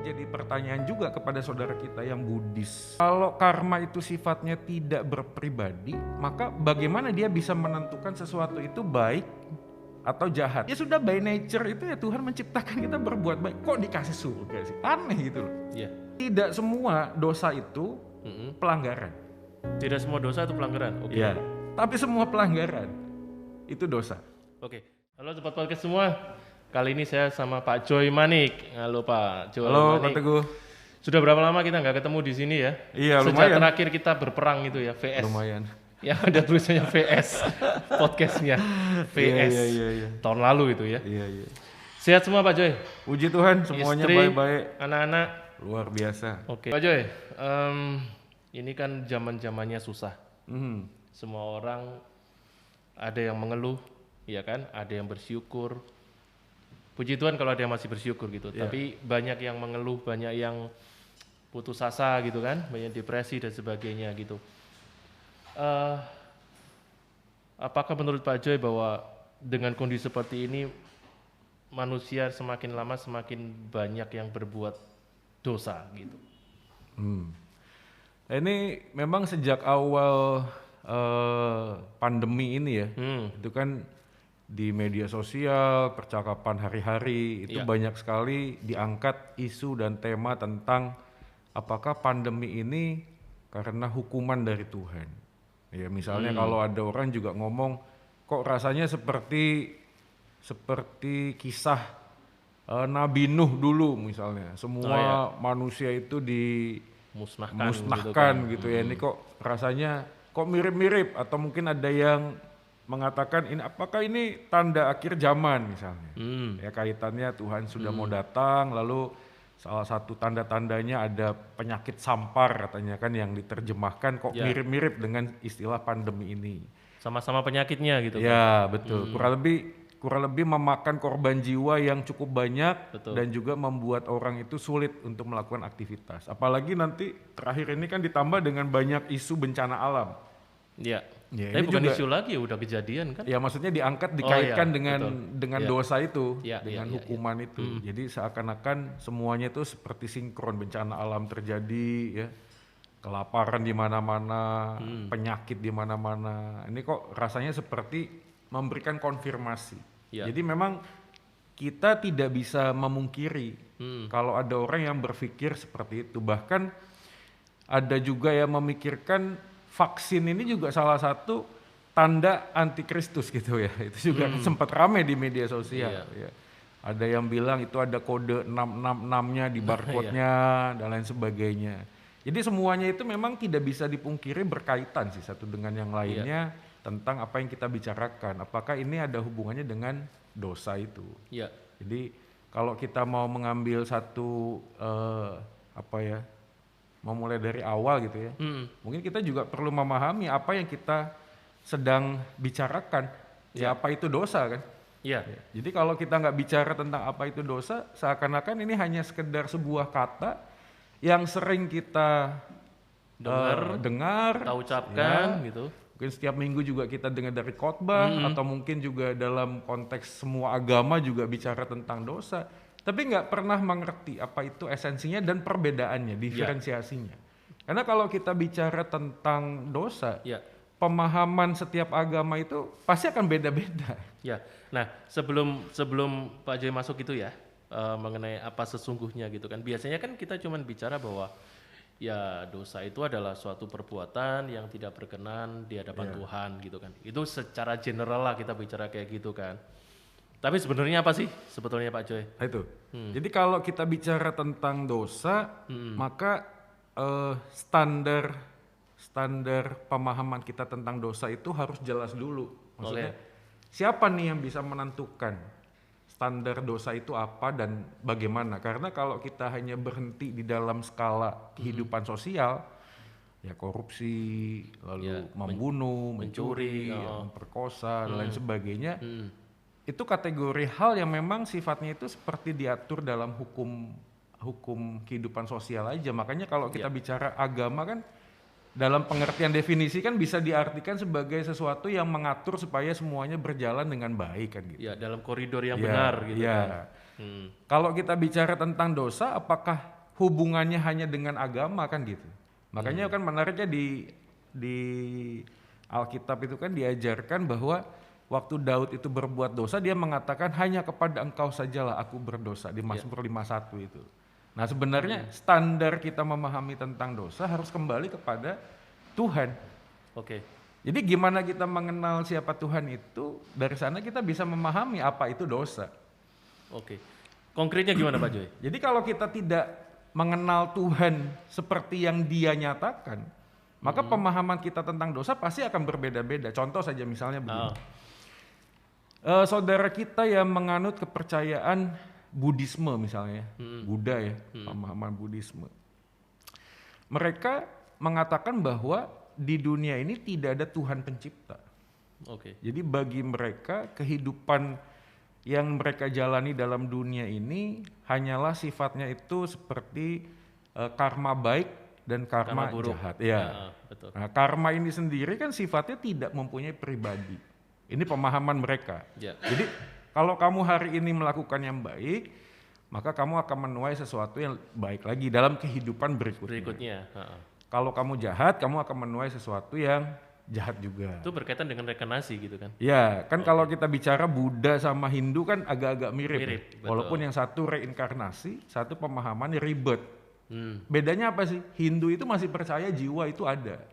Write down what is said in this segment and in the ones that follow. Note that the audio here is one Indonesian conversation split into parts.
jadi pertanyaan juga kepada saudara kita yang Buddhis. Kalau karma itu sifatnya tidak berpribadi, maka bagaimana dia bisa menentukan sesuatu itu baik atau jahat? Ya sudah, by nature itu ya Tuhan menciptakan kita berbuat baik. Kok dikasih surga sih? Aneh gitu loh. Iya. Tidak semua dosa itu pelanggaran. Tidak semua dosa itu pelanggaran. Oke. Ya, tapi semua pelanggaran itu dosa. Oke. Halo Sobat Podcast semua. Kali ini saya sama Pak Joy Manik. Halo Pak Joy Halo Manik. Pak Teguh. Sudah berapa lama kita nggak ketemu di sini ya? Iya, Sejak lumayan. terakhir kita berperang itu ya, VS. Lumayan. Yang ada tulisannya VS podcastnya. VS. Iya. Tahun lalu itu ya. Iya. Sehat semua Pak Joy? Puji Tuhan, semuanya Istri, baik-baik. anak-anak. Luar biasa. Oke. Pak Joy, ini kan zaman-zamannya susah. Mhm. Semua orang ada yang mengeluh, ya kan? Ada yang bersyukur. Puji Tuhan kalau ada yang masih bersyukur gitu. Iya. Tapi banyak yang mengeluh, banyak yang putus asa gitu kan, banyak depresi dan sebagainya gitu. Apakah menurut Pak Joy bahwa dengan kondisi seperti ini manusia semakin lama semakin banyak yang berbuat dosa gitu? Nah, ini memang sejak awal pandemi ini ya, itu kan di media sosial, percakapan hari-hari itu Iya. banyak sekali diangkat isu dan tema tentang apakah pandemi ini karena hukuman dari Tuhan. Ya misalnya kalau ada orang juga ngomong kok rasanya seperti kisah Nabi Nuh dulu misalnya, semua manusia itu dimusnahkan gitu ya. Ini kok rasanya kok mirip-mirip, atau mungkin ada yang mengatakan ini apakah ini tanda akhir zaman misalnya. Ya kaitannya Tuhan sudah mau datang, lalu salah satu tanda-tandanya ada penyakit sampar katanya kan yang diterjemahkan kok mirip-mirip dengan istilah pandemi ini. Sama-sama penyakitnya gitu. Ya betul, kurang lebih memakan korban jiwa yang cukup banyak. Betul. Dan juga membuat orang itu sulit untuk melakukan aktivitas. Apalagi nanti terakhir ini kan ditambah dengan banyak isu bencana alam. Iya. Ya, Tapi ini bukan juga, isu lagi, udah kejadian kan? ya maksudnya diangkat dikaitkan dengan Iya. dosa itu, Iya, dengan iya, hukuman itu. Jadi seakan-akan semuanya itu seperti sinkron, bencana alam terjadi ya. Kelaparan di mana-mana, penyakit di mana-mana. Ini kok rasanya seperti memberikan konfirmasi. Iya. Jadi memang kita tidak bisa memungkiri kalau ada orang yang berpikir seperti itu. Bahkan ada juga yang memikirkan vaksin ini juga salah satu tanda antikristus gitu ya. Itu juga sempat ramai di media sosial. Ya. Ada yang bilang itu ada kode 666-nya di barcode-nya dan lain sebagainya. Jadi semuanya itu memang tidak bisa dipungkiri berkaitan sih satu dengan yang lainnya tentang apa yang kita bicarakan. Apakah ini ada hubungannya dengan dosa itu? Iya. Jadi kalau kita mau mengambil satu mau mulai dari awal gitu ya, mungkin kita juga perlu memahami apa yang kita sedang bicarakan. Ya apa itu dosa kan? Iya. Jadi kalau kita nggak bicara tentang apa itu dosa, seakan-akan ini hanya sekedar sebuah kata yang sering kita dengar, Kita ucapkan gitu. Mungkin setiap minggu juga kita dengar dari khotbah, atau mungkin juga dalam konteks semua agama juga bicara tentang dosa. Tapi nggak pernah mengerti apa itu esensinya dan perbedaannya, diferensiasinya. Karena kalau kita bicara tentang dosa, pemahaman setiap agama itu pasti akan beda-beda. Ya. Nah, sebelum Pak Joy masuk itu ya, mengenai apa sesungguhnya gitu kan. Biasanya kan kita cuma bicara bahwa ya dosa itu adalah suatu perbuatan yang tidak berkenan di hadapan Tuhan gitu kan. Itu secara general lah kita bicara kayak gitu kan. Tapi sebenarnya apa sih sebetulnya Pak Joy? Nah, itu. Jadi kalau kita bicara tentang dosa, maka standar pemahaman kita tentang dosa itu harus jelas dulu. Maksudnya siapa nih yang bisa menentukan standar dosa itu apa dan bagaimana? Karena kalau kita hanya berhenti di dalam skala kehidupan sosial, ya korupsi, lalu membunuh, mencuri, memperkosa dan lain sebagainya, itu kategori hal yang memang sifatnya itu seperti diatur dalam hukum kehidupan sosial aja. Makanya kalau kita bicara agama kan dalam pengertian definisi kan bisa diartikan sebagai sesuatu yang mengatur supaya semuanya berjalan dengan baik kan gitu. Ya, dalam koridor yang benar gitu kan. Kalau kita bicara tentang dosa, apakah hubungannya hanya dengan agama kan gitu. Makanya kan menariknya di Alkitab itu kan diajarkan bahwa waktu Daud itu berbuat dosa, dia mengatakan hanya kepada Engkau sajalah aku berdosa di Mazmur 51 itu. Nah sebenarnya standar kita memahami tentang dosa harus kembali kepada Tuhan. Oke. Jadi gimana kita mengenal siapa Tuhan itu, dari sana kita bisa memahami apa itu dosa. Oke. Konkretnya gimana Pak Joy? Jadi kalau kita tidak mengenal Tuhan seperti yang Dia nyatakan, maka pemahaman kita tentang dosa pasti akan berbeda-beda. Contoh saja misalnya begini. Saudara kita yang menganut kepercayaan Buddhisme misalnya, Buddha ya, pemahaman Buddhisme. Mereka mengatakan bahwa di dunia ini tidak ada Tuhan pencipta. Oke. Jadi bagi mereka kehidupan yang mereka jalani dalam dunia ini hanyalah sifatnya itu seperti karma baik dan karma buruk. jahat. Ya. Betul. Nah, karma ini sendiri kan sifatnya tidak mempunyai pribadi. Ini pemahaman mereka. Ya. Jadi kalau kamu hari ini melakukan yang baik, maka kamu akan menuai sesuatu yang baik lagi dalam kehidupan berikutnya. Kalau kamu jahat, kamu akan menuai sesuatu yang jahat juga. Itu berkaitan dengan reinkarnasi gitu kan? Ya, kan kalau kita bicara Buddha sama Hindu kan agak-agak mirip. Mirip, Ya. Walaupun yang satu reinkarnasi, satu pemahaman rebirth. Bedanya apa sih? Hindu itu masih percaya jiwa itu ada.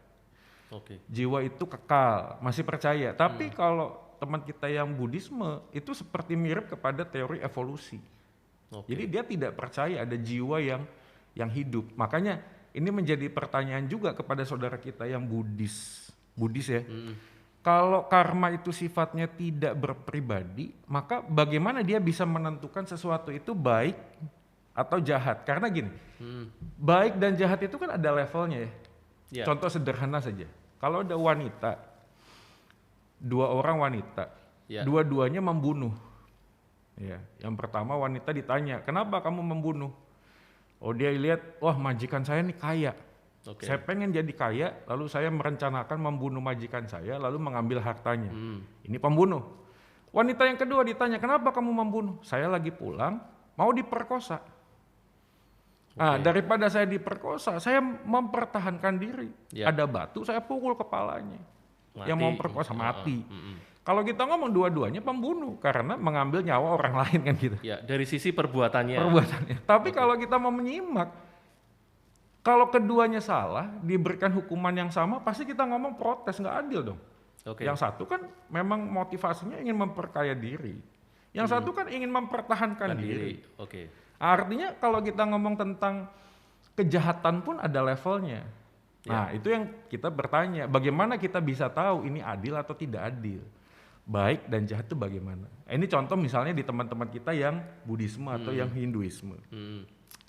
Oke. Jiwa itu kekal, masih percaya. Tapi kalau teman kita yang Buddhisme itu seperti mirip kepada teori evolusi. Jadi dia tidak percaya ada jiwa yang hidup. Makanya ini menjadi pertanyaan juga kepada saudara kita yang Buddhis ya. Kalau karma itu sifatnya tidak berpribadi, maka bagaimana dia bisa menentukan sesuatu itu baik atau jahat? Karena gini, baik dan jahat itu kan ada levelnya ya. Contoh sederhana saja, kalau ada wanita, 2 orang wanita, dua-duanya membunuh. Ya, yang pertama wanita ditanya, kenapa kamu membunuh? Oh dia lihat, wah majikan saya nih kaya. Saya pengen jadi kaya, lalu saya merencanakan membunuh majikan saya, lalu mengambil hartanya. Ini pembunuh. Wanita yang kedua ditanya, kenapa kamu membunuh? Saya lagi pulang, mau diperkosa. Nah, daripada saya diperkosa, saya mempertahankan diri. Ada batu, saya pukul kepalanya. Yang mau memperkosa mati. Kalau kita ngomong dua-duanya pembunuh, karena mengambil nyawa orang lain kan gitu. Ya, dari sisi perbuatannya. Tapi kalau kita mau menyimak, kalau keduanya salah, diberikan hukuman yang sama, pasti kita ngomong protes, nggak adil dong. Yang satu kan memang motivasinya ingin memperkaya diri. Yang satu kan ingin mempertahankan diri. Artinya kalau kita ngomong tentang kejahatan pun ada levelnya. Nah itu yang kita bertanya, bagaimana kita bisa tahu ini adil atau tidak adil? Baik dan jahat itu bagaimana? Ini contoh misalnya di teman-teman kita yang Buddhisme atau yang Hinduisme.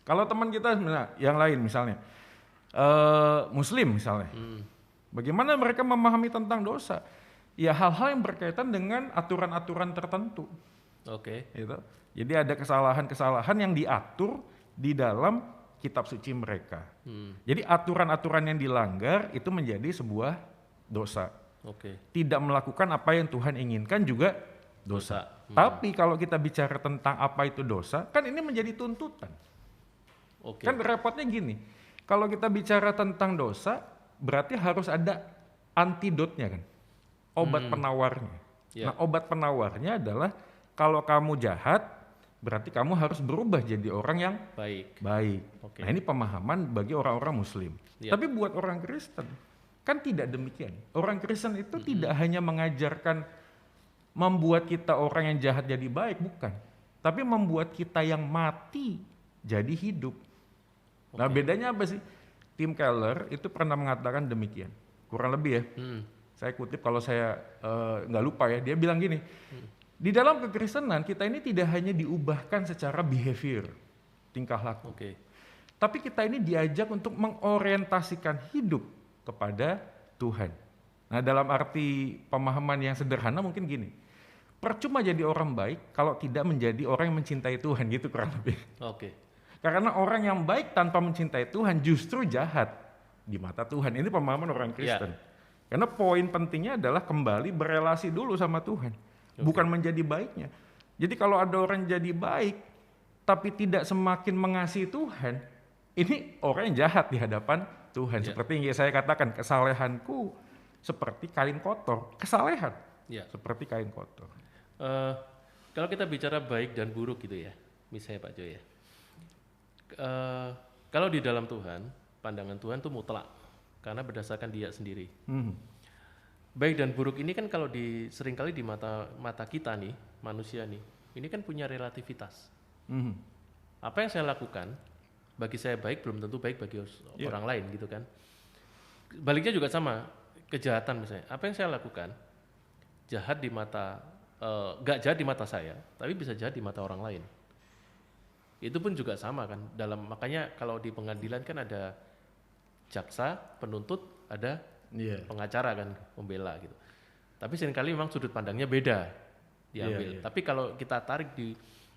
Kalau teman kita yang lain misalnya, Muslim misalnya, bagaimana mereka memahami tentang dosa? Ya hal-hal yang berkaitan dengan aturan-aturan tertentu. Gitu. Jadi ada kesalahan-kesalahan yang diatur di dalam kitab suci mereka. Jadi aturan-aturan yang dilanggar itu menjadi sebuah dosa. Tidak melakukan apa yang Tuhan inginkan juga dosa. Tapi kalau kita bicara tentang apa itu dosa, kan ini menjadi tuntutan. Kan repotnya gini, kalau kita bicara tentang dosa, berarti harus ada antidotnya kan, obat penawarnya. Nah obat penawarnya adalah kalau kamu jahat, berarti kamu harus berubah jadi orang yang baik. Nah ini pemahaman bagi orang-orang Muslim. Tapi buat orang Kristen, kan tidak demikian. Orang Kristen itu tidak hanya mengajarkan membuat kita orang yang jahat jadi baik, bukan. Tapi membuat kita yang mati jadi hidup. Nah bedanya apa sih? Tim Keller itu pernah mengatakan demikian, kurang lebih ya. Saya kutip kalau saya nggak lupa ya, dia bilang gini, di dalam kekristenan kita ini tidak hanya diubahkan secara behavior, tingkah laku. Tapi kita ini diajak untuk mengorientasikan hidup kepada Tuhan. Nah dalam arti pemahaman yang sederhana mungkin gini, percuma jadi orang baik kalau tidak menjadi orang yang mencintai Tuhan, gitu kurang lebih. Karena orang yang baik tanpa mencintai Tuhan justru jahat di mata Tuhan. Ini pemahaman orang Kristen. Karena poin pentingnya adalah kembali berelasi dulu sama Tuhan, bukan menjadi baiknya. Jadi kalau ada orang jadi baik tapi tidak semakin mengasihi Tuhan, ini orang yang jahat di hadapan Tuhan. Ya. Seperti yang saya katakan, kesalehanku seperti kain kotor. Kesalehan Ya. seperti kain kotor. Kalau kita bicara baik dan buruk gitu ya, misalnya Pak Jo ya. Kalau di dalam Tuhan, pandangan Tuhan itu mutlak karena berdasarkan Dia sendiri. Baik dan buruk ini kan kalau seringkali di mata kita nih, manusia nih, ini kan punya relativitas. Apa yang saya lakukan bagi saya baik belum tentu baik bagi orang lain gitu kan. Baliknya juga sama, kejahatan misalnya. Apa yang saya lakukan jahat di mata nggak jahat di mata saya, tapi bisa jahat di mata orang lain. Itu pun juga sama kan. Makanya kalau di pengadilan kan ada jaksa, penuntut, ada pengacara kan, pembela gitu. Tapi seringkali memang sudut pandangnya beda diambil. Tapi kalau kita tarik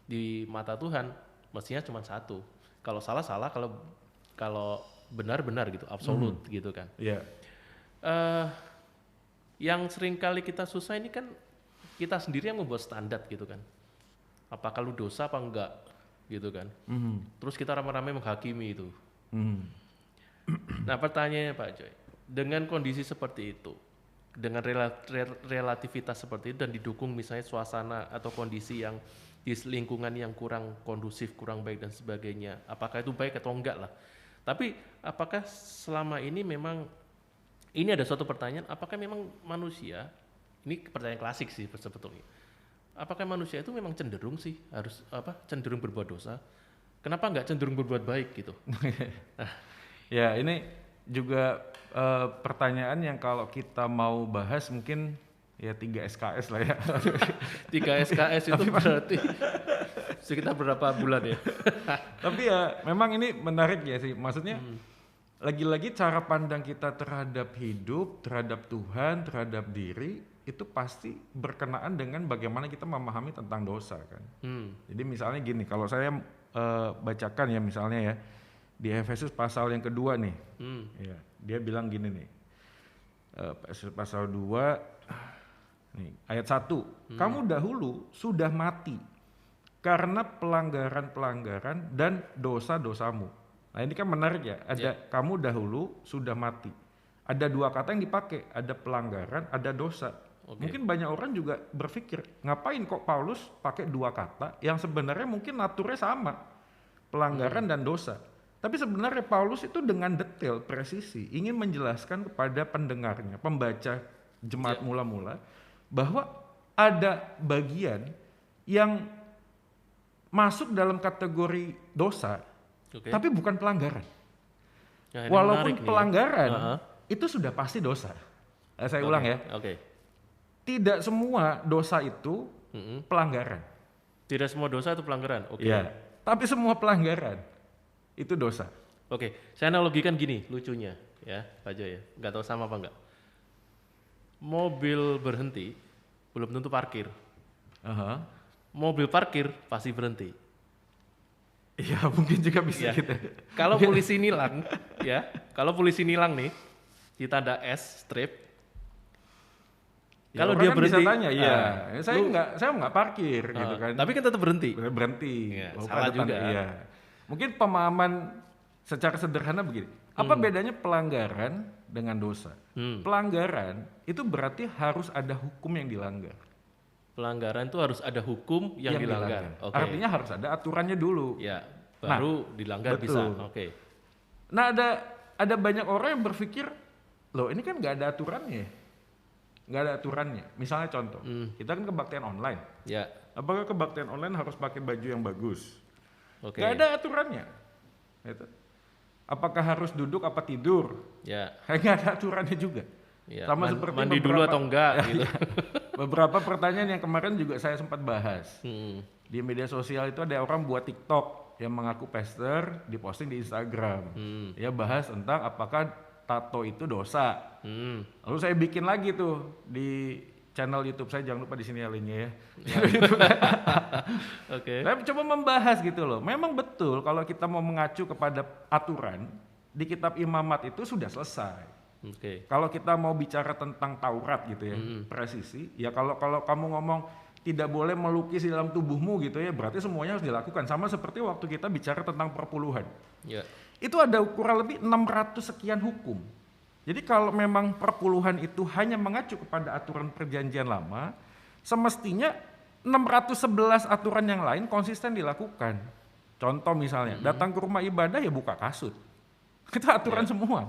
di mata Tuhan, mestinya cuma satu. Kalau salah, kalau benar gitu, absolut gitu kan. Yang seringkali kita susah ini kan kita sendiri yang membuat standar gitu kan. Apakah lu dosa apa enggak gitu kan. Terus kita rame-rame menghakimi itu. Nah pertanyaannya Pak Joy, dengan kondisi seperti itu, dengan relativitas seperti itu dan didukung misalnya suasana atau kondisi yang di lingkungan yang kurang kondusif, kurang baik dan sebagainya, apakah itu baik atau enggak lah. Tapi apakah selama ini memang, ini ada suatu pertanyaan, apakah memang manusia, ini pertanyaan klasik sih sebetulnya, apakah manusia itu memang cenderung sih harus cenderung berbuat dosa? Kenapa enggak cenderung berbuat baik gitu? Ya ini juga pertanyaan yang kalau kita mau bahas mungkin ya 3 SKS lah ya. 3 SKS itu berarti sekitar berapa bulan ya? Tapi ya memang ini menarik ya sih. Maksudnya lagi-lagi cara pandang kita terhadap hidup, terhadap Tuhan, terhadap diri itu pasti berkenaan dengan bagaimana kita memahami tentang dosa kan. Jadi misalnya gini, kalau saya bacakan ya misalnya ya di Efesus pasal yang kedua nih. Ya, dia bilang gini nih. Efesus pasal 2 nih, ayat 1. Kamu dahulu sudah mati karena pelanggaran-pelanggaran dan dosa-dosamu. Nah ini kan menarik ya, ada kamu dahulu sudah mati. Ada 2 kata yang dipakai, ada pelanggaran, ada dosa. Mungkin banyak orang juga berpikir, ngapain kok Paulus pakai 2 kata yang sebenarnya mungkin naturnya sama, pelanggaran dan dosa. Tapi sebenarnya Paulus itu dengan detail, presisi, ingin menjelaskan kepada pendengarnya, pembaca jemaat mula-mula, bahwa ada bagian yang masuk dalam kategori dosa, tapi bukan pelanggaran. Nah, walaupun pelanggaran itu sudah pasti dosa. Saya ulang ya. Tidak semua dosa itu pelanggaran. Tidak semua dosa itu pelanggaran. Ya, tapi semua pelanggaran itu dosa. Saya analogikan gini lucunya ya Pak Jo ya. Nggak tahu sama apa enggak. Mobil berhenti belum tentu parkir. Mobil parkir pasti berhenti. Iya mungkin juga bisa gitu. Kalau polisi nilang ya, kalau polisi nilang nih di tanda S strip, kalau dia kan berhenti, bisa tanya, saya nggak parkir gitu kan. Tapi kan tetap berhenti. Berhenti. Salah juga. Iya. Mungkin pemahaman secara sederhana begini. Apa bedanya pelanggaran dengan dosa? Pelanggaran itu berarti harus ada hukum yang dilanggar. Pelanggaran itu harus ada hukum yang dilanggar. Artinya harus ada aturannya dulu. Ya, baru dilanggar bisa. Nah ada banyak orang yang berpikir, loh ini kan nggak ada aturannya. Nggak ada aturannya. Misalnya contoh, kita kan kebaktian online. Ya. Apakah kebaktian online harus pakai baju yang bagus? Nggak ada aturannya. Gitu. Apakah harus duduk apa tidur? Ya. Nggak ada aturannya juga. Ya, sama seperti mandi dulu atau enggak gitu. Beberapa pertanyaan yang kemarin juga saya sempat bahas. Di media sosial itu ada orang buat TikTok yang mengaku pastor, diposting di Instagram. Ya bahas tentang apakah tato itu dosa. Lalu saya bikin lagi tuh di channel YouTube saya, jangan lupa di sini ya linknya ya. Saya coba membahas gitu loh. Memang betul kalau kita mau mengacu kepada aturan di kitab Imamat itu sudah selesai. Kalau kita mau bicara tentang Taurat gitu ya, presisi, ya kalau kamu ngomong tidak boleh melukis di dalam tubuhmu gitu ya, berarti semuanya harus dilakukan. Sama seperti waktu kita bicara tentang perpuluhan. itu ada kurang lebih 600 sekian hukum. Jadi kalau memang perpuluhan itu hanya mengacu kepada aturan perjanjian lama, semestinya 611 aturan yang lain konsisten dilakukan. Contoh misalnya, datang ke rumah ibadah ya buka kasut. Itu aturan semua.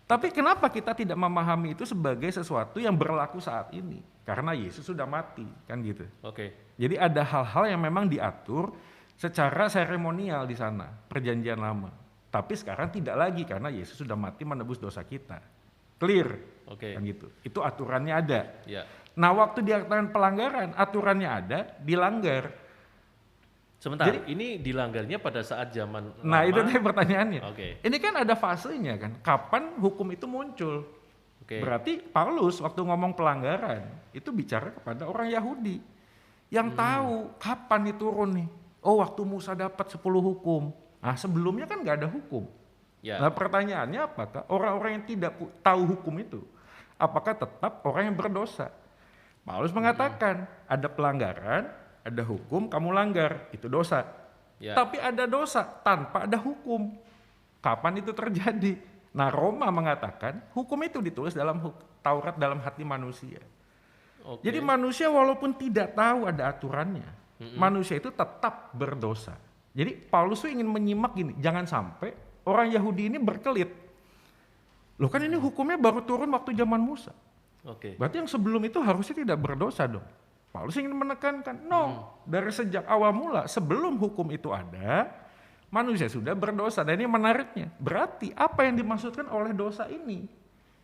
Tapi kenapa kita tidak memahami itu sebagai sesuatu yang berlaku saat ini? Karena Yesus sudah mati, kan gitu. Oke. Jadi ada hal-hal yang memang diatur secara seremonial di sana, perjanjian lama. Tapi sekarang tidak lagi karena Yesus sudah mati menebus dosa kita. Clear, Oke. kan gitu. Itu aturannya ada. Ya. Nah waktu dikatakan pelanggaran, aturannya ada, dilanggar. Sebentar, ini dilanggarnya pada saat zaman Nah lama. itu tadi pertanyaannya. Oke. Ini kan ada fasenya kan, kapan hukum itu muncul. Oke. Berarti Paulus waktu ngomong pelanggaran, itu bicara kepada orang Yahudi. Yang tahu kapan itu turun nih. Oh waktu Musa dapat 10 hukum. Nah sebelumnya kan nggak ada hukum. Ya. Nah pertanyaannya apakah orang-orang yang tidak tahu hukum itu, apakah tetap orang yang berdosa? Paulus mengatakan ada pelanggaran, ada hukum, kamu langgar, itu dosa. Ya. Tapi ada dosa tanpa ada hukum. Kapan itu terjadi? Nah Roma mengatakan hukum itu ditulis dalam Taurat dalam hati manusia. Oke. Jadi manusia walaupun tidak tahu ada aturannya, manusia itu tetap berdosa. Jadi Paulus tuh ingin menyimak gini, jangan sampai orang Yahudi ini berkelit. Loh kan ini hukumnya baru turun waktu zaman Musa. Oke. Berarti yang sebelum itu harusnya tidak berdosa dong. Paulus ingin menekankan, no, dari sejak awal mula sebelum hukum itu ada, manusia sudah berdosa. Dan ini menariknya, berarti apa yang dimaksudkan oleh dosa ini?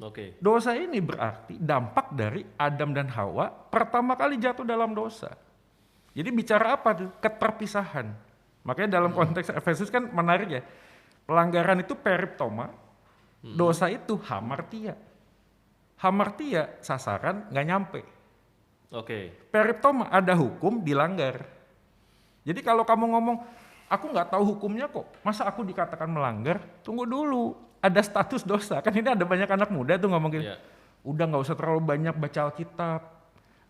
Oke. Dosa ini berarti dampak dari Adam dan Hawa pertama kali jatuh dalam dosa. Jadi bicara apa tuh? Keterpisahan. Makanya dalam konteks Efesus kan menarik ya. Pelanggaran itu periptoma, dosa itu hamartia. Hamartia sasaran nggak nyampe. Oke. Periptoma ada hukum dilanggar. Jadi kalau kamu ngomong, aku nggak tahu hukumnya kok, masa aku dikatakan melanggar? Tunggu dulu, ada status dosa. Kan ini ada banyak anak muda tuh ngomong gini, Ya. udah nggak usah terlalu banyak baca Alkitab,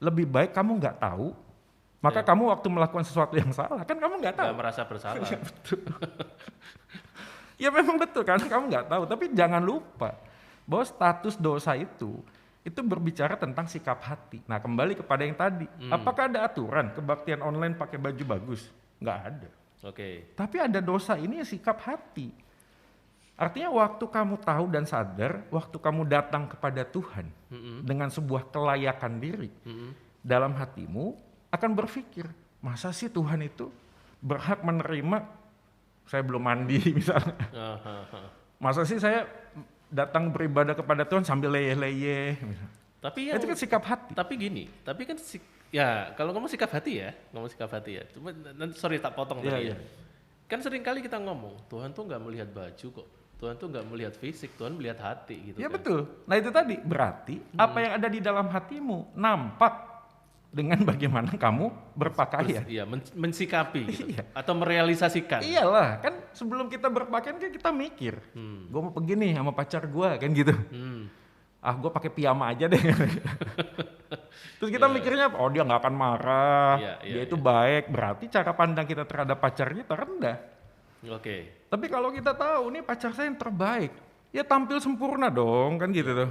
lebih baik kamu nggak tahu, maka kamu waktu melakukan sesuatu yang salah, kan kamu nggak tahu. Nggak merasa bersalah. Ya memang betul karena kamu nggak tahu, tapi jangan lupa bahwa status dosa itu berbicara tentang sikap hati. Nah kembali kepada yang tadi, apakah ada aturan kebaktian online pakai baju bagus? Nggak ada. Oke. Tapi ada dosa ini sikap hati. Artinya waktu kamu tahu dan sadar, waktu kamu datang kepada Tuhan dengan sebuah kelayakan diri dalam hatimu akan berpikir, masa sih Tuhan itu berhak menerima saya belum mandi misalnya. Masa sih saya datang beribadah kepada Tuhan sambil leyeh-leyeh. Tapi yang, Itu kan sikap hati. tapi gini, tapi kan ya kalau ngomong sikap hati ya, Cuma nanti sorry tak potong tadi ya. Kan sering kali kita ngomong, Tuhan tuh nggak melihat baju kok. Tuhan tuh nggak melihat fisik, Tuhan melihat hati gitu. Ya kan. betul. Nah itu tadi berarti apa yang ada di dalam hatimu nampak dengan bagaimana kamu berpakaian. Iya, mensikapi gitu. Iya. Atau merealisasikan. Iyalah, kan sebelum kita berpakaian kan kita mikir, gue mau pergi nih sama pacar gue kan gitu. Ah gue pakai piyama aja deh. Terus kita mikirnya, oh dia nggak akan marah, dia itu baik. Berarti cara pandang kita terhadap pacar kita rendah. Oke. Tapi kalau kita tahu nih pacar saya yang terbaik, ya tampil sempurna dong kan gitu tuh.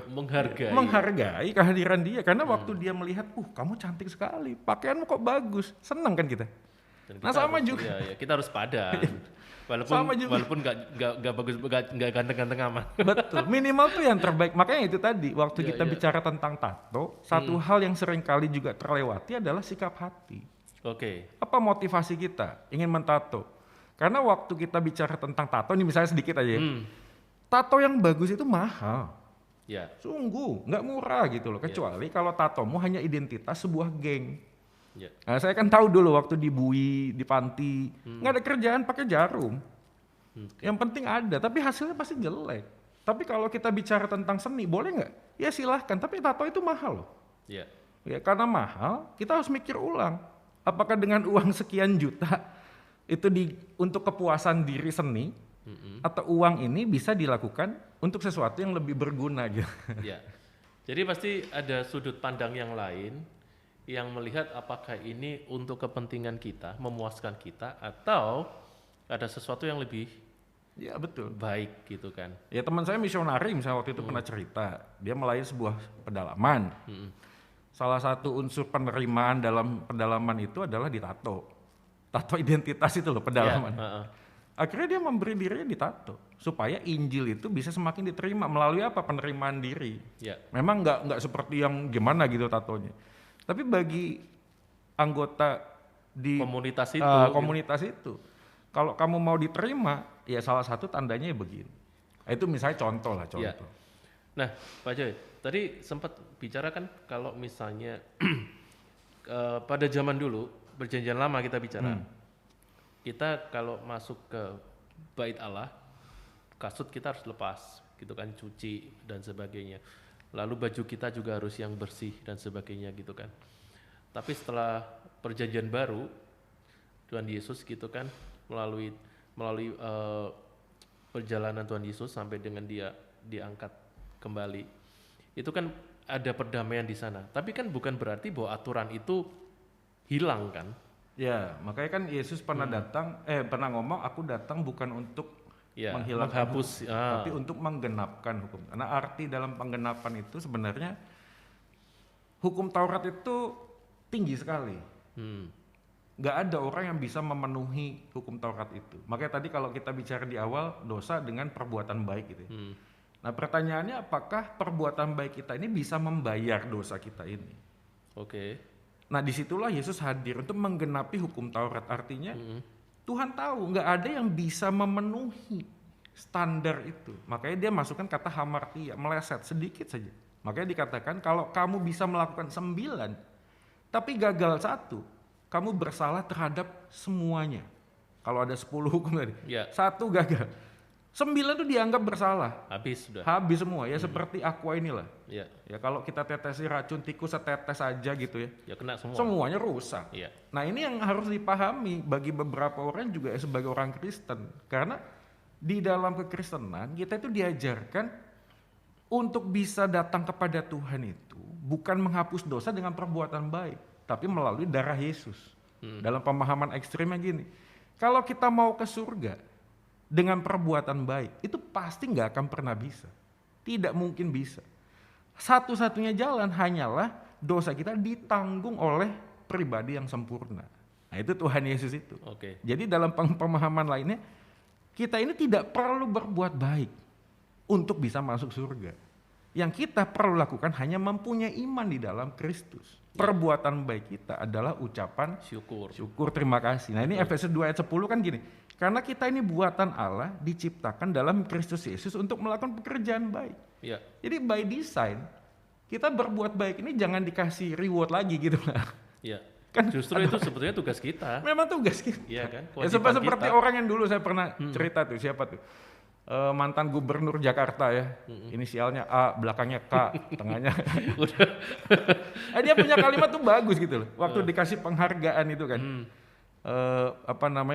Menghargai kehadiran dia karena waktu dia melihat, kamu cantik sekali, pakaianmu kok bagus, senang kan kita. Nah sama juga. Iya, kita harus padan. Walaupun nggak bagus, nggak ganteng-ganteng amat. Betul, minimal tuh yang terbaik. Makanya itu tadi waktu kita bicara tentang tato, satu hal yang sering kali juga terlewati adalah sikap hati. Oke. Apa motivasi kita ingin mentato? Karena waktu kita bicara tentang tato, ini misalnya sedikit aja ya. Tato yang bagus itu mahal. Ya. Sungguh, nggak murah gitu loh. Kecuali kalau tatomu hanya identitas sebuah geng. Ya. Nah, saya kan tahu dulu waktu di Bui, di Panti, nggak ada kerjaan pakai jarum. Yang penting ada, tapi hasilnya pasti jelek. Tapi kalau kita bicara tentang seni, boleh nggak? Ya silahkan, tapi tato itu mahal loh. Ya. Ya, karena mahal, kita harus mikir ulang. Apakah dengan uang sekian juta itu untuk kepuasan diri seni, atau uang ini bisa dilakukan untuk sesuatu yang lebih berguna gitu. Ya. Jadi pasti ada sudut pandang yang lain yang melihat apakah ini untuk kepentingan kita, memuaskan kita, atau ada sesuatu yang lebih Ya betul. baik gitu kan. Ya teman saya misionari misalnya waktu itu pernah cerita, dia melayani sebuah pedalaman. Salah satu unsur penerimaan dalam pedalaman itu adalah ditato. Tato identitas itu loh Ya, pedalaman. heeh. Akhirnya dia memberi dirinya ditato supaya Injil itu bisa semakin diterima melalui apa? Penerimaan diri. Ya, Memang nggak seperti yang gimana gitu tatonya. Tapi bagi anggota di komunitas itu gitu. komunitas itu, kalau kamu mau diterima, ya salah satu tandanya ya begini. Itu misalnya contoh lah Ya. contoh. Nah, Pak Joy, tadi sempat bicara kan kalau misalnya pada zaman dulu, perjanjian lama kita bicara, kita kalau masuk ke bait Allah, kasut kita harus lepas, gitu kan, cuci dan sebagainya. Lalu baju kita juga harus yang bersih dan sebagainya gitu kan. Tapi setelah perjanjian baru, Tuhan Yesus gitu kan, melalui perjalanan Tuhan Yesus sampai dengan dia diangkat kembali, itu kan ada perdamaian di sana. Tapi kan bukan berarti bahwa aturan itu hilang kan? Ya, makanya kan Yesus pernah pernah ngomong, aku datang bukan untuk Ya, menghilangkan menghapus, hukum, tapi untuk menggenapkan hukum. Karena arti dalam penggenapan itu sebenarnya hukum Taurat itu tinggi sekali. Nggak ada orang yang bisa memenuhi hukum Taurat itu. Makanya tadi kalau kita bicara di awal, dosa dengan perbuatan baik gitu. Nah pertanyaannya, apakah perbuatan baik kita ini bisa membayar dosa kita ini? Oke. Nah disitulah Yesus hadir untuk menggenapi hukum Taurat. Artinya Tuhan tahu nggak ada yang bisa memenuhi standar itu. Makanya dia masukkan kata hamartia, meleset sedikit saja. Makanya dikatakan kalau kamu bisa melakukan 9, tapi gagal 1, kamu bersalah terhadap semuanya. Kalau ada 10 hukum tadi, Ya, 1 gagal. 9 itu dianggap bersalah. habis sudah. Habis semua ya, seperti aqua inilah. Ya, Ya kalau kita tetesi racun tikus setetes aja gitu ya, ya kena semua. semuanya rusak. Ya, Nah ini yang harus dipahami bagi beberapa orang juga sebagai orang Kristen. Karena di dalam kekristenan kita itu diajarkan untuk bisa datang kepada Tuhan itu bukan menghapus dosa dengan perbuatan baik, tapi melalui darah Yesus. Dalam pemahaman ekstrimnya gini, kalau kita mau ke surga dengan perbuatan baik, itu pasti nggak akan pernah bisa. Tidak mungkin bisa. Satu-satunya jalan hanyalah dosa kita ditanggung oleh pribadi yang sempurna. Nah itu Tuhan Yesus itu. oke. Jadi dalam pemahaman lainnya, kita ini tidak perlu berbuat baik untuk bisa masuk surga. Yang kita perlu lakukan hanya mempunyai iman di dalam Kristus. Perbuatan baik kita adalah ucapan Syukur. syukur, terima kasih. Nah ini Efesus 2 ayat 10 kan gini, karena kita ini buatan Allah diciptakan dalam Kristus Yesus untuk melakukan pekerjaan baik. Ya, Jadi by design, kita berbuat baik ini jangan dikasih reward lagi gitu lah. ya. Kan Justru itu sebetulnya tugas kita. memang tugas kita. Iya kan? Ya, Kewajiban seperti kita. orang yang dulu saya pernah cerita tuh, siapa tuh? Mantan gubernur Jakarta ya, inisialnya A, belakangnya K, tengahnya. Dia punya kalimat tuh bagus gitu loh. Waktu dikasih penghargaan itu kan,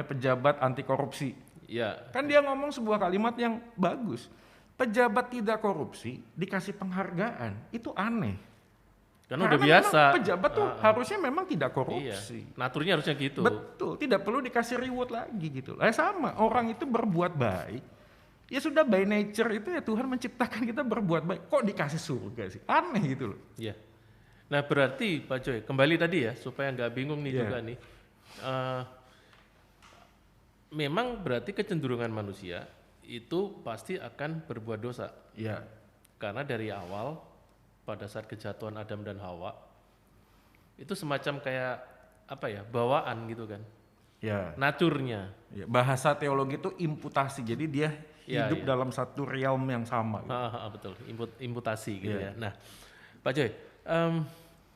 pejabat anti korupsi. Ya, Kan dia ngomong sebuah kalimat yang bagus. Pejabat tidak korupsi dikasih penghargaan, itu aneh. karena udah memang biasa. pejabat tuh harusnya memang tidak korupsi. Iya. Naturnya harusnya gitu. Betul, tidak perlu dikasih reward lagi gitu. Sama, orang itu berbuat baik, ya sudah by nature itu ya Tuhan menciptakan kita berbuat baik. Kok dikasih surga sih? Aneh gitu loh. Iya. Nah berarti Pak Joy, kembali tadi ya supaya nggak bingung nih Iya. juga nih. Memang berarti kecenderungan manusia itu pasti akan berbuat dosa. Iya. Karena dari awal pada saat kejatuhan Adam dan Hawa itu semacam kayak apa ya, bawaan gitu kan. Ya. Naturnya. Ya, bahasa teologi itu imputasi. Jadi dia Ya, hidup ya. dalam satu realm yang sama. Gitu. Betul, imputasi gitu Iya. ya. Nah, Pak Joy,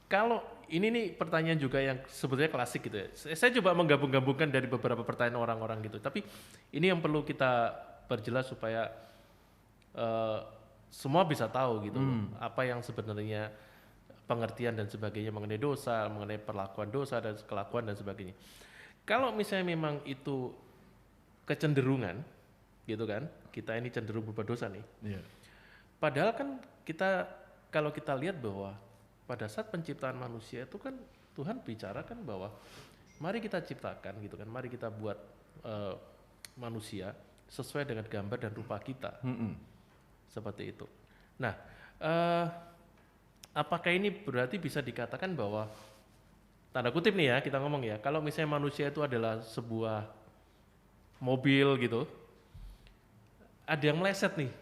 kalau ini nih pertanyaan juga yang sebetulnya klasik gitu ya. Saya coba menggabung-gabungkan dari beberapa pertanyaan orang-orang gitu. Tapi ini yang perlu kita perjelas supaya semua bisa tahu gitu loh, apa yang sebenarnya pengertian dan sebagainya mengenai dosa, mengenai perlakuan dosa dan kelakuan dan sebagainya. Kalau misalnya memang itu kecenderungan gitu kan, kita ini cenderung berbuat dosa nih. Iya. Padahal kan kita kalau kita lihat bahwa pada saat penciptaan manusia itu kan Tuhan bicara kan bahwa mari kita ciptakan gitu kan, mari kita buat manusia sesuai dengan gambar dan rupa kita. Seperti itu. Nah, apakah ini berarti bisa dikatakan bahwa, tanda kutip nih ya kita ngomong ya, kalau misalnya manusia itu adalah sebuah mobil gitu, ada yang meleset nih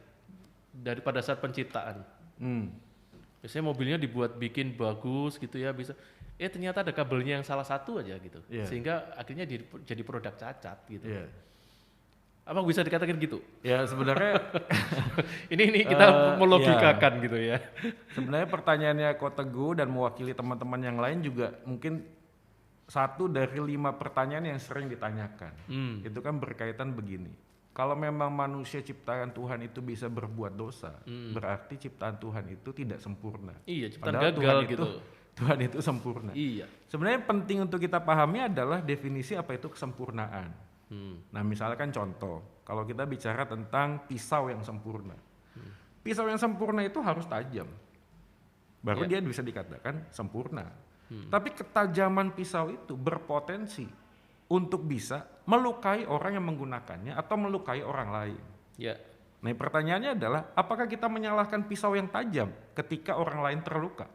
pada saat penciptaan. Biasanya mobilnya bikin bagus gitu ya, bisa ternyata ada kabelnya yang salah satu aja gitu, sehingga akhirnya jadi produk cacat gitu. Apa bisa dikatakan gitu? Ya sebenarnya ini kita melogikakan gitu ya. Sebenarnya pertanyaannya Ko Teguh dan mewakili teman-teman yang lain juga mungkin 1 dari 5 pertanyaan yang sering ditanyakan. Itu kan berkaitan begini. Kalau memang manusia ciptaan Tuhan itu bisa berbuat dosa, berarti ciptaan Tuhan itu tidak sempurna. Iya, ciptaan padahal gagal gitu. Tuhan itu sempurna. Iya. Sebenarnya yang penting untuk kita pahami adalah definisi apa itu kesempurnaan. Nah misalkan contoh, kalau kita bicara tentang pisau yang sempurna. Pisau yang sempurna itu harus tajam. Baru dia bisa dikatakan sempurna. Tapi ketajaman pisau itu berpotensi untuk bisa melukai orang yang menggunakannya atau melukai orang lain. Nah pertanyaannya adalah, apakah kita menyalahkan pisau yang tajam ketika orang lain terluka?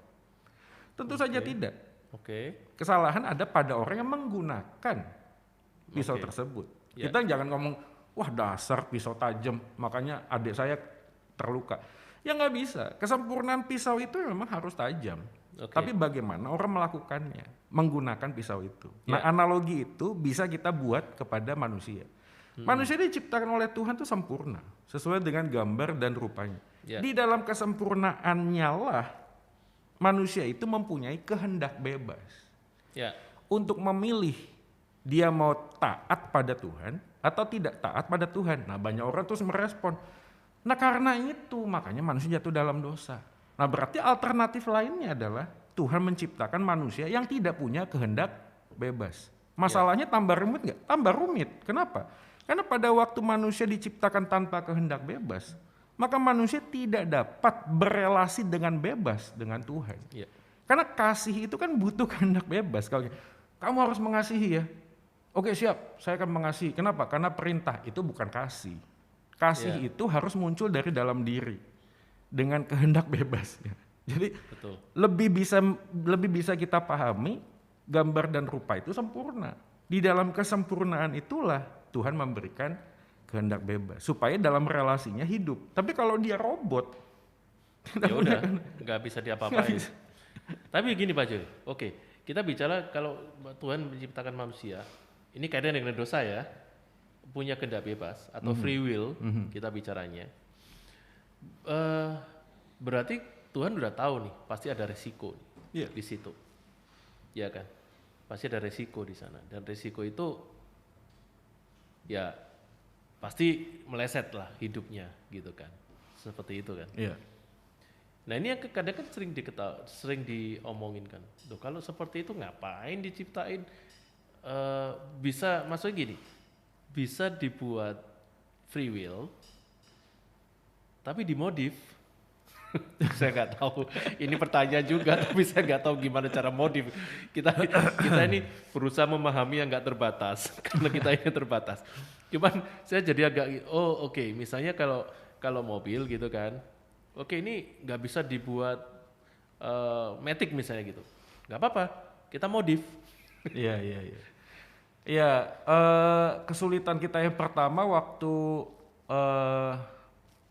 Tentu saja tidak. Kesalahan ada pada orang yang menggunakan pisau tersebut. Kita jangan ngomong, wah dasar pisau tajam, makanya adik saya terluka. Ya nggak bisa. Kesempurnaan pisau itu memang harus tajam. Tapi bagaimana orang melakukannya, menggunakan pisau itu. Nah analogi itu bisa kita buat kepada manusia. Manusia diciptakan oleh Tuhan itu sempurna, sesuai dengan gambar dan rupanya. Di dalam kesempurnaannya lah, manusia itu mempunyai kehendak bebas. Untuk memilih, dia mau taat pada Tuhan atau tidak taat pada Tuhan. Nah banyak orang terus merespon, nah karena itu makanya manusia jatuh dalam dosa. Nah berarti alternatif lainnya adalah Tuhan menciptakan manusia yang tidak punya kehendak bebas. Masalahnya tambah rumit nggak? Tambah rumit. Kenapa? Karena pada waktu manusia diciptakan tanpa kehendak bebas, maka manusia tidak dapat berelasi dengan bebas dengan Tuhan. Karena kasih itu kan butuh kehendak bebas. Kalau kamu harus mengasihi ya, oke siap, saya akan mengasihi. Kenapa? Karena perintah itu bukan kasih. Kasih itu harus muncul dari dalam diri dengan kehendak bebas. Jadi lebih bisa kita pahami gambar dan rupa itu sempurna. Di dalam kesempurnaan itulah Tuhan memberikan kehendak bebas supaya dalam relasinya hidup. Tapi kalau dia robot, ya udah nggak bisa diapa-apain. Tapi gini Pak Joy, kita bicara kalau Tuhan menciptakan manusia, ini kaitan dengan dosa ya, punya kehendak bebas atau free will, kita bicaranya. Berarti Tuhan udah tahu nih, pasti ada resiko di situ, ya kan? Pasti ada resiko di sana, dan resiko itu ya pasti meleset lah hidupnya, gitu kan? Seperti itu kan? Nah ini yang kadang kan sering diomongin kan, kalau seperti itu ngapain diciptain? Bisa maksudnya gini, bisa dibuat free will, tapi dimodif. Saya nggak tahu, ini pertanyaan juga, tapi saya nggak tahu gimana cara modif. Kita ini berusaha memahami yang nggak terbatas, karena kita ini terbatas. Cuman saya jadi agak, misalnya kalau mobil gitu kan, ini nggak bisa dibuat matic misalnya gitu, nggak apa-apa, kita modif. Iya, kesulitan kita yang pertama waktu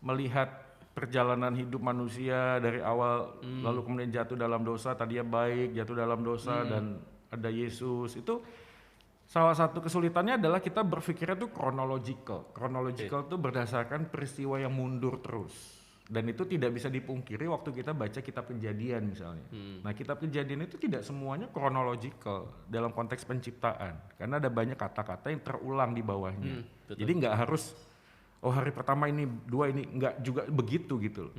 melihat perjalanan hidup manusia dari awal, lalu kemudian jatuh dalam dosa, tadinya baik, jatuh dalam dosa, dan ada Yesus. Itu salah satu kesulitannya adalah kita berpikirnya tuh chronological. Chronological itu berdasarkan peristiwa yang mundur terus. Dan itu tidak bisa dipungkiri waktu kita baca kitab Kejadian misalnya. Nah kitab Kejadian itu tidak semuanya chronological dalam konteks penciptaan. Karena ada banyak kata-kata yang terulang di bawahnya. Jadi nggak harus, hari pertama ini, 2 ini, nggak juga begitu gitu loh.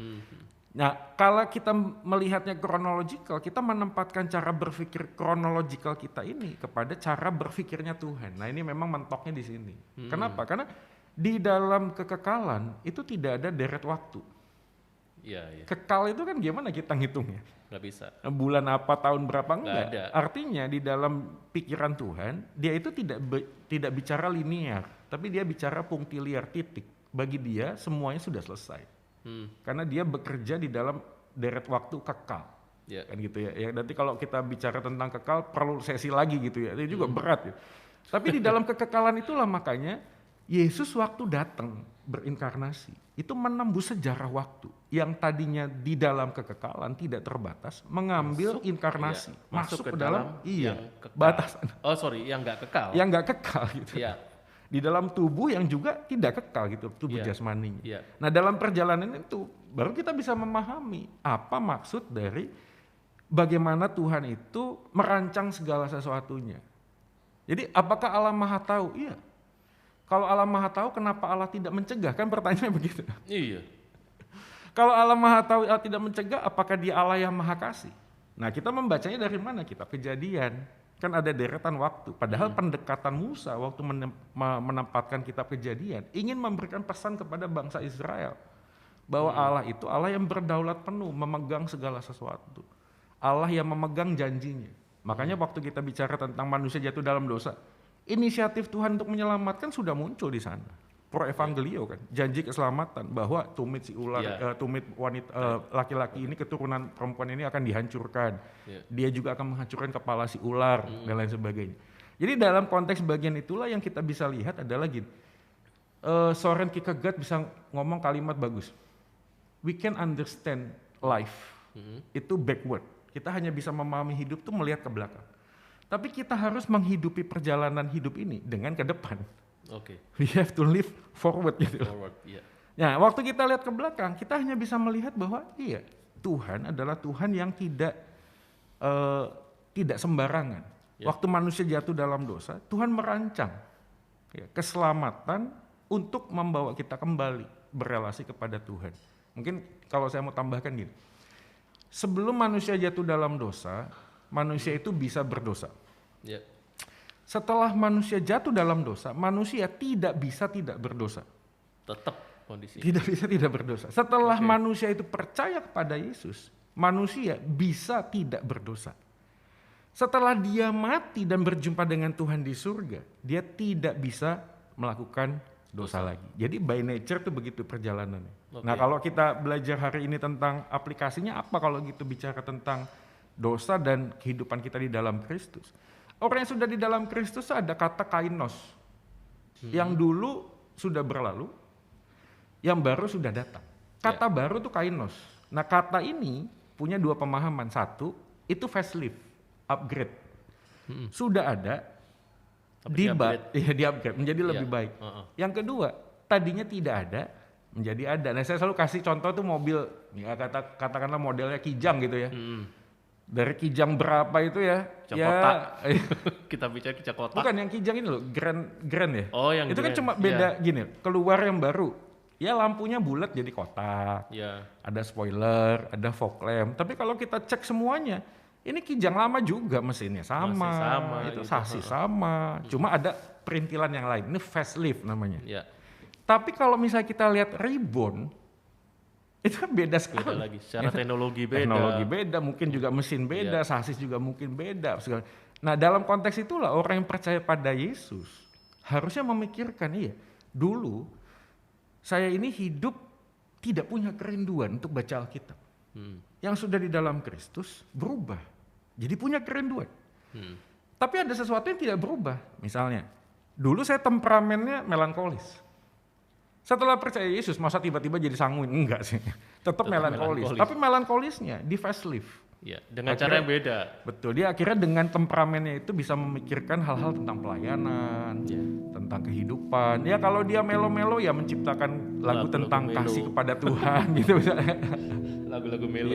Nah kalau kita melihatnya chronological, kita menempatkan cara berpikir chronological kita ini kepada cara berpikirnya Tuhan. Nah ini memang mentoknya di sini. Kenapa? Karena di dalam kekekalan itu tidak ada deret waktu. Iya, iya. Kekal itu kan gimana kita ngitungnya? Nggak bisa. Bulan apa, tahun berapa, Nggak enggak. ada. Artinya di dalam pikiran Tuhan, dia itu tidak bicara linear, tapi dia bicara punctiliar, titik. Bagi dia semuanya sudah selesai. Karena dia bekerja di dalam deret waktu kekal. Ya. Kan gitu ya. Nanti kalau kita bicara tentang kekal perlu sesi lagi gitu ya. Itu juga berat ya. Tapi di dalam kekekalan itulah makanya Yesus waktu datang berinkarnasi itu menembus sejarah waktu yang tadinya di dalam kekekalan tidak terbatas, mengambil inkarnasi, masuk ke dalam yang kekal. batasan Oh sorry, yang nggak kekal. yang nggak kekal gitu. Iya. Di dalam tubuh yang juga tidak kekal gitu, tubuh Iya. jasmaninya. Iya. Nah dalam perjalanan itu baru kita bisa memahami apa maksud dari bagaimana Tuhan itu merancang segala sesuatunya. Jadi apakah Allah Maha Tahu? Iya. Kalau Allah Maha Tahu, kenapa Allah tidak mencegah? Kan pertanyaannya begitu. Iya. Kalau Allah Maha Tahu, Allah tidak mencegah, apakah Dia Allah yang Maha Kasih? Nah, kita membacanya dari mana? Kitab Kejadian. Kan ada deretan waktu. Padahal pendekatan Musa waktu menempatkan kitab Kejadian ingin memberikan pesan kepada bangsa Israel bahwa Allah itu Allah yang berdaulat penuh, memegang segala sesuatu. Allah yang memegang janjinya. Makanya waktu kita bicara tentang manusia jatuh dalam dosa, inisiatif Tuhan untuk menyelamatkan sudah muncul di sana. Pro evangelio kan, janji keselamatan bahwa tumit si ular, tumit wanita laki-laki ini, keturunan perempuan ini akan dihancurkan. Dia juga akan menghancurkan kepala si ular dan lain sebagainya. Jadi dalam konteks bagian itulah yang kita bisa lihat adalah gini. Soren Kierkegaard bisa ngomong kalimat bagus. We can understand life. Itu backward. Kita hanya bisa memahami hidup itu melihat ke belakang. Tapi kita harus menghidupi perjalanan hidup ini dengan ke depan. Oke. We have to live forward gitu. Forward, iya. Nah, waktu kita lihat ke belakang, kita hanya bisa melihat bahwa iya, Tuhan adalah Tuhan yang tidak sembarangan. Waktu manusia jatuh dalam dosa, Tuhan merancang keselamatan untuk membawa kita kembali berelasi kepada Tuhan. Mungkin kalau saya mau tambahkan gini, sebelum manusia jatuh dalam dosa, manusia itu bisa berdosa. Ya. Setelah manusia jatuh dalam dosa, manusia tidak bisa tidak berdosa. Tetap kondisi. Tidak bisa tidak berdosa. Setelah manusia itu percaya kepada Yesus, manusia bisa tidak berdosa. Setelah dia mati dan berjumpa dengan Tuhan di surga, dia tidak bisa melakukan dosa lagi. Jadi by nature itu begitu perjalanannya. Nah kalau kita belajar hari ini tentang aplikasinya apa kalau gitu bicara tentang dosa dan kehidupan kita di dalam Kristus. Orang yang sudah di dalam Kristus ada kata kainos. Yang dulu sudah berlalu, yang baru sudah datang. Kata baru itu kainos. Nah kata ini punya dua pemahaman. Satu, itu facelift, upgrade. Sudah ada, di-upgrade menjadi lebih baik. Yang kedua, tadinya tidak ada, menjadi ada. Nah saya selalu kasih contoh tuh mobil, ya katakanlah modelnya Kijang gitu ya. Dari Kijang berapa itu ya? Cakota. Kita bicara Cakota. Bukan yang Kijang ini loh, Grand ya. Oh yang itu Grand. Kan cuma beda gini, keluar yang baru. Ya lampunya bulat jadi kotak. Ada spoiler, ada fog lamp. Tapi kalau kita cek semuanya, ini Kijang lama juga mesinnya sama itu gitu. Sasis sama. Cuma ada perintilan yang lain. Ini facelift namanya. Tapi kalau misalnya kita lihat Reborn, itu kan beda sekali. Beda lagi. Secara teknologi beda. Teknologi beda, mungkin juga mesin beda, sasis juga mungkin beda. Nah dalam konteks itulah orang yang percaya pada Yesus harusnya memikirkan, iya dulu saya ini hidup tidak punya kerinduan untuk baca Alkitab. Yang sudah di dalam Kristus berubah, jadi punya kerinduan. Tapi ada sesuatu yang tidak berubah. Misalnya, dulu saya temperamennya melankolis. Setelah percaya Yesus, masa tiba-tiba jadi sanguin? Enggak sih, tetap melankolis. Tapi melankolisnya di facelift. Ya, dengan cara yang beda. Betul, dia akhirnya dengan temperamennya itu bisa memikirkan hal-hal tentang pelayanan, tentang kehidupan. Ya kalau dia melo-melo ya menciptakan lagu tentang kasih kepada Tuhan gitu misalnya. Lagu-lagu melo.